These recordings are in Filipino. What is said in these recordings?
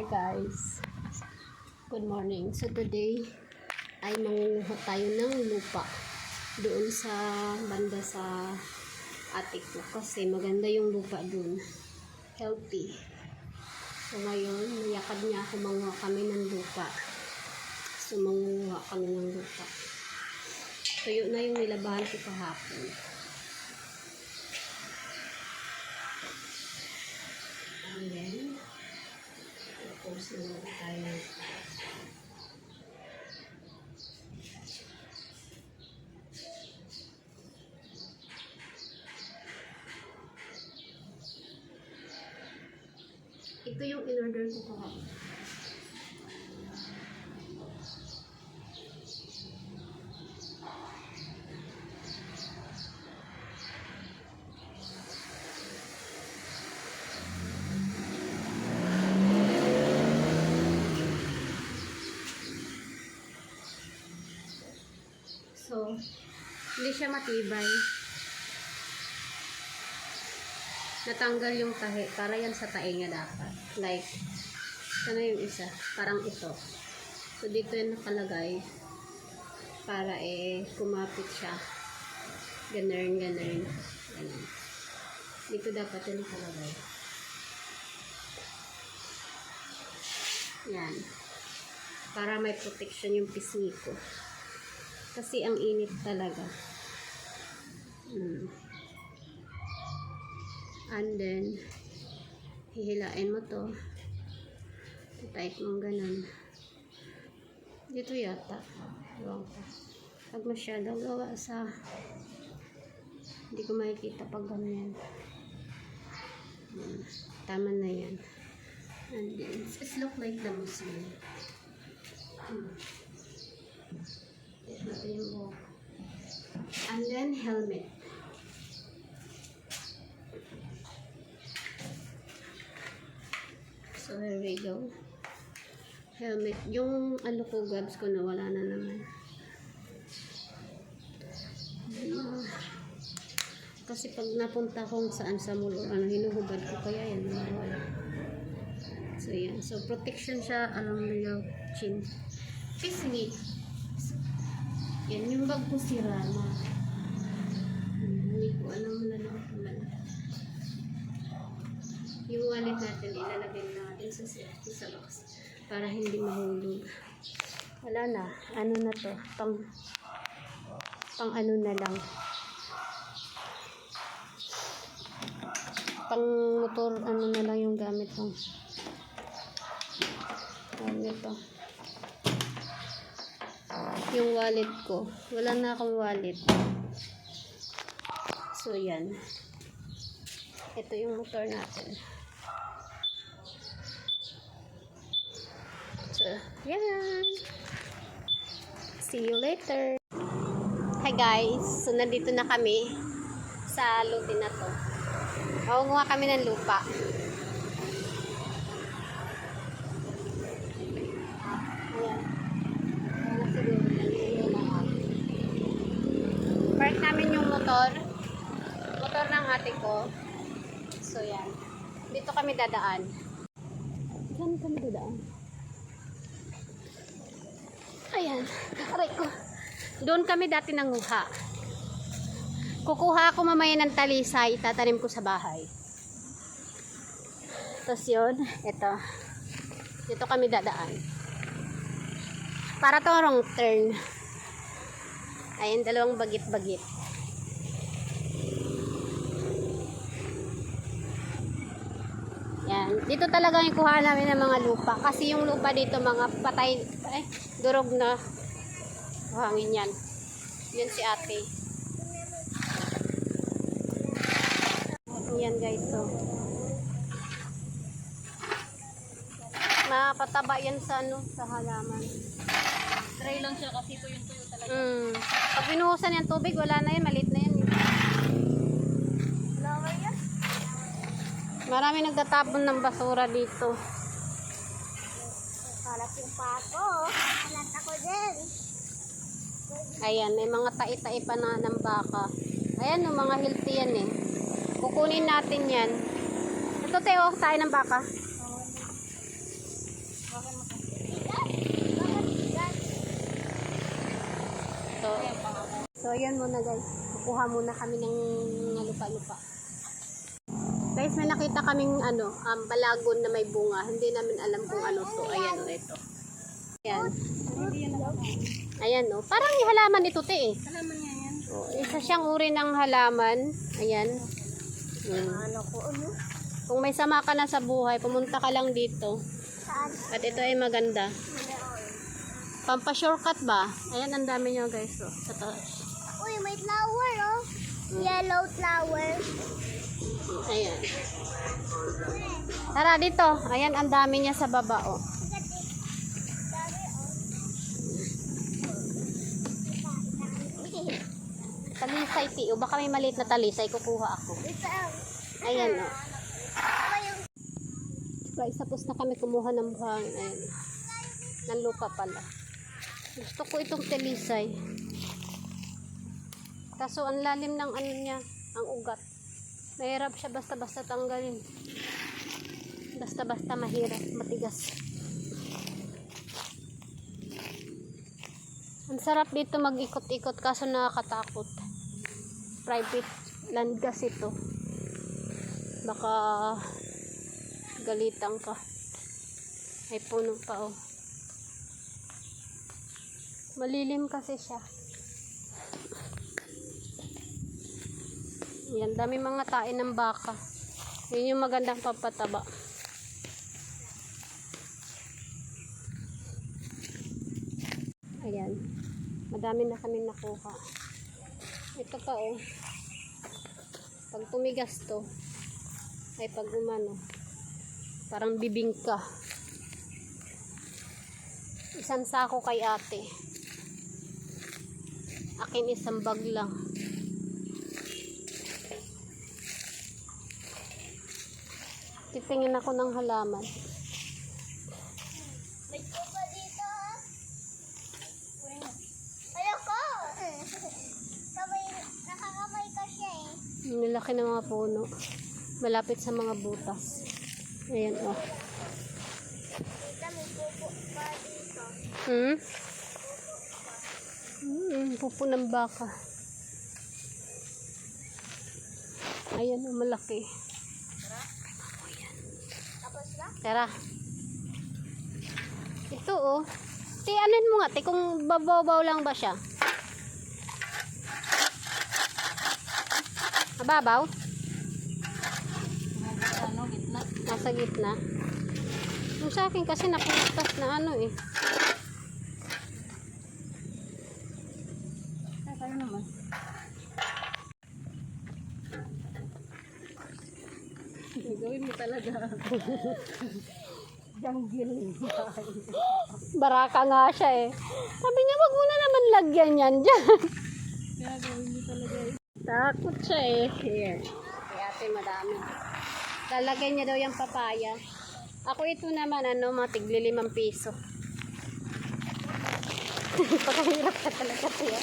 Hi guys, good morning. So today ay mangunguha tayo ng lupa doon sa banda sa ate ko kasi maganda yung lupa doon, healthy. So ngayon niyakad niya ako manguha kami ng lupa. So manguha kami ng lupa. Tuyo na yung nilabahan ko kahapon. And then tapos na tayo. Ito yung in-order ko kahapon. So, hindi siya matibay. Natanggal yung tahi. Para yan sa tae nga dapat. Like, sana yung isa. Parang ito. So, dito yung nakalagay. Para kumapit siya. Ganun. Ganun. Dito dapat yung nakalagay. Yan. Para may protection yung pisngi ko. Kasi ang init talaga. And then, hihilain mo to. I-type mo ganun. Dito yata. Ewan ko. Pag masyado gawa sa hindi ko makikita pag ganyan. Tama na yan. And then, it's look like the Muslim. And then helmet. So here we go. Helmet. Yung ano ko, gloves ko nawala na naman. Kasi pag napunta kong saan sa mall or ano, hinuhubad ko kaya yan nawala. So yan. So protection siya along your chin. Pisngi. Yan, yung bag ko sira na. Hindi ko alam na lang naman. Yung wallet natin, ilalagay natin sa safety sa box para hindi mahulog. Wala na. Ano na to? Pang ano na lang. Pang motor, ano na lang yung gamit ng ito. Yung wallet ko. Wala na akong wallet. So, yan. Ito yung motor natin. So, yan. See you later. Hi guys. So, nandito na kami sa lote na to. Makunguha kami ng lupa. Park namin yung motor ng ate ko. So yan, dito kami dadaan. Saan kami dadaan? Ayan, aray ko. Doon kami dati nanguha. Kukuha ako mamaya ng talisay, itatanim ko sa bahay. Tapos yun, ito. Dito kami dadaan. Para to wrong turn. Ayan, dalawang bagit-bagit. Yan. Dito talaga yung kuha namin ng mga lupa. Kasi yung lupa dito, mga patay, durog na hangin yan. Yan si ate. Yan guys, so. Mapataba yan sa ano, sa halaman. Dry lang siya kasi ito yung tuyo talaga. Pag binuhusan yung tubig, wala na yan. Maliit na yan. Wala yan? Marami nagtatapon ng basura dito. Kalat yung pato. Kalat ako din. Ayan, may mga tai-tai pa na ng baka. Ayan, yung mga healthy yan eh. Kukunin natin yan. Ito tayo, tayo ng baka. So ayan muna guys. Kukuha muna kami ng lupa-lupa. Guys, may nakita kaming balagon na may bunga. Hindi namin alam kung ano to. Ayan o, ito. Ayan. Ayan o. Parang halaman ito te eh. Halaman niya yan. O, isa siyang uri ng halaman. Ayan. Kung may sama ka na sa buhay, pumunta ka lang dito. Saan? At ito ay maganda. Pampa-shortcut ba? Ayan, ang dami nyo guys. Oh, sa taas. Uy, may flower oh. Yellow flower. Ayan. Tara dito. Ayan, ang dami niya sa baba. Oh. Talisay ti. O baka may maliit na talisay. Kukuha ako. Ayan o. Guys, tapos na kami kumuha ng buhangin. Ayan. Ng lupa pala. Gusto ko itong talisay. Kaso ang lalim ng ano niya. Ang ugat. Mahirap siya basta-basta tanggalin. Basta-basta mahirap. Matigas. Ang sarap dito mag-ikot-ikot kaso nakakatakot. Private land kasi ito. Baka galitan ka. May puno pa oh. Malilim kasi siya. Yan, dami mga tain ng baka. Yun yung magandang pampataba. Ayan. Madami na kami nakuha. Ito pa oh. Pag tumigas to, ay pag umano, parang bibingka. Isang sako kay ate. Akin isang bag lang. Titingin ako ng halaman. May kupa dito. Ayoko. Nakakamay ka siya eh. Nilaki ng mga puno. Malapit sa mga butas. Ayan oh. Dito may kupo pa dito. Pupo ng baka. Ayan oh, malaki. Tapos na? Tara. Ito oh. Anuin mo nga, kung babaw lang ba siya? Mababaw? Gitna. Nasa gitna. Yung sa akin kasi naputas na eh. Tayo naman. Gawin mo talaga. Jungle. Baraka nga siya eh. Sabi niya, wag mo na naman lagyan yan dyan. Kaya gawin mo talaga. Takot siya eh. Here. Kaya ate madami. Lalagay niya daw yung papaya. Ako ito naman, mga tigli 5 piso. Pagkahirap ka talaga siya.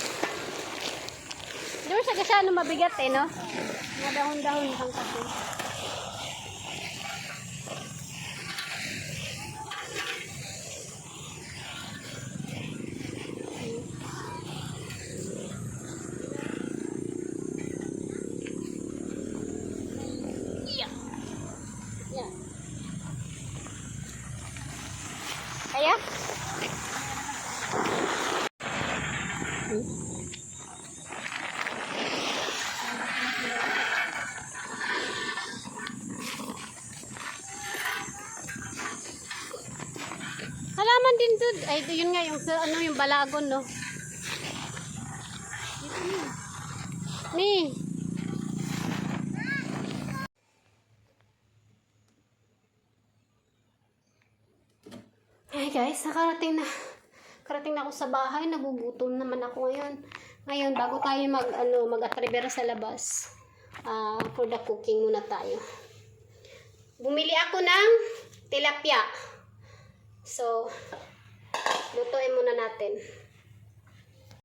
Doon siya kasi mabigat eh, no? Mga dahon-dahon lang kasi. Yeah. Kaya? Halaman din doon. Ay, yun nga yung yung balagon, no? Ni. Hey guys, karating na ako sa bahay. Nagugutom naman ako ngayon. Ngayon, bago tayo mag-atribera sa labas, for the cooking muna tayo. Bumili ako ng tilapia. So, lutuin muna natin.